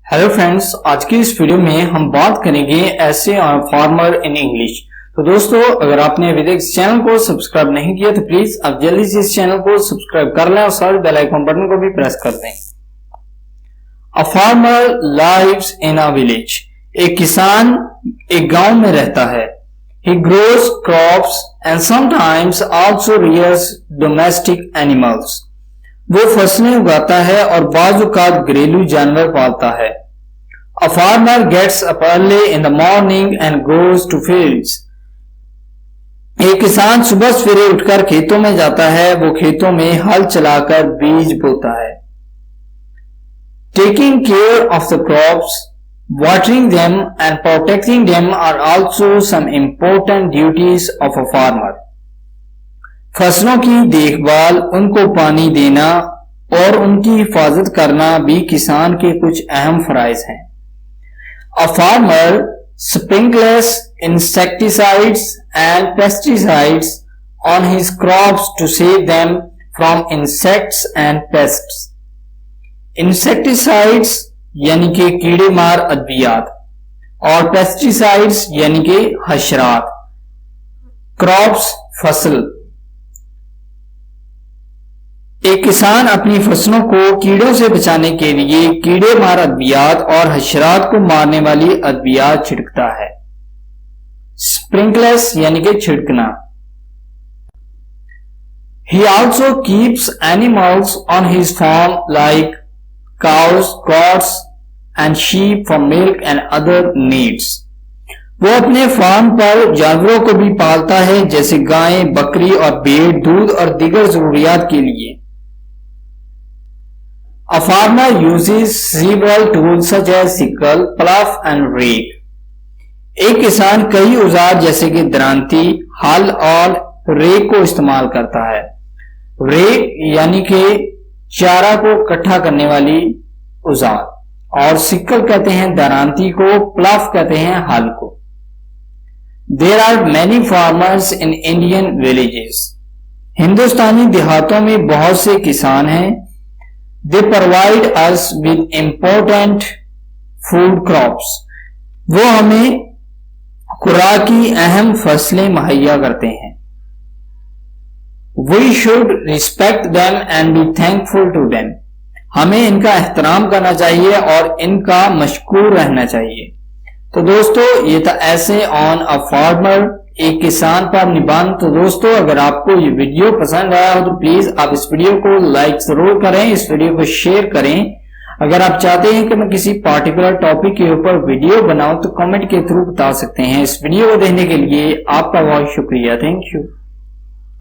Hello friends, आज की इस वीडियो में हम बात करेंगे ऐसे फार्मर इन इंग्लिश। तो दोस्तों, अगर आपने अभी तक इस चैनल को सब्सक्राइब नहीं किया तो प्लीज आप जल्दी से इस चैनल को सब्सक्राइब कर लें और साथ बेल आइकन बटन को भी प्रेस कर दें। A farmer lives in a village. एक किसान एक गांव में रहता है। He grows crops and sometimes also rears domestic animals. वो फसलें उगाता है और बाज़-औक़ात घरेलू जानवर पालता है। A farmer gets up early in the morning and goes to fields. एक किसान सुबह सवेरे उठकर खेतों में जाता है। वो खेतों में हल चलाकर बीज बोता है। Taking care of the crops, watering them and protecting them are also some important duties of a farmer. फसलों की देखभाल, उनको पानी देना और उनकी हिफाजत करना भी किसान के कुछ अहम फराइज हैं। A farmer sprinkles insecticides and pesticides on his crops to save them from insects and pests. Insecticides यानी कि कीड़े मार अद्वियात और पेस्टिसाइड्स यानी कि हशरात। क्रॉप्स फसल। एक किसान अपनी फसलों को कीड़ों से बचाने के लिए कीड़े मार अद्वियात और हशरात को मारने वाली अद्वियात छिड़कता है। स्प्रिंकलर्स यानी कि छिड़कना। He also keeps animals on his farm like cows, goats and sheep for milk and other needs. वो अपने फार्म पर जानवरों को भी पालता है, जैसे गायें, बकरी और भेड़ दूध और दीगर जरूरियात के लिए। A farmer uses several tools such as sickle, plough and rake. एक किसान कई औजार जैसे कि दरांती, हल और रेक को इस्तेमाल करता है। रेक यानी कि चारा को इकट्ठा करने वाली औजार और सिक्कल कहते हैं दरांती को, प्लाफ कहते हैं हल को। There are many farmers in Indian villages. हिंदुस्तानी देहातों में बहुत से किसान हैं। They provide us with important food crops. वो हमें खुराक की अहम फसलें मुहैया करते हैं। We should respect them and be thankful to them. हमें इनका एहतराम करना चाहिए और इनका मशकूर रहना चाहिए। तो दोस्तों, ये था ऐसे ऑन अ फार्मर, एक किसान पर निबंध। तो दोस्तों, अगर आपको ये वीडियो पसंद आया हो तो प्लीज आप इस वीडियो को लाइक जरूर करें, इस वीडियो को शेयर करें। अगर आप चाहते हैं कि मैं किसी पार्टिकुलर टॉपिक के ऊपर वीडियो बनाऊं तो कमेंट के थ्रू बता सकते हैं। इस वीडियो को देखने के लिए आपका बहुत शुक्रिया। Thank you.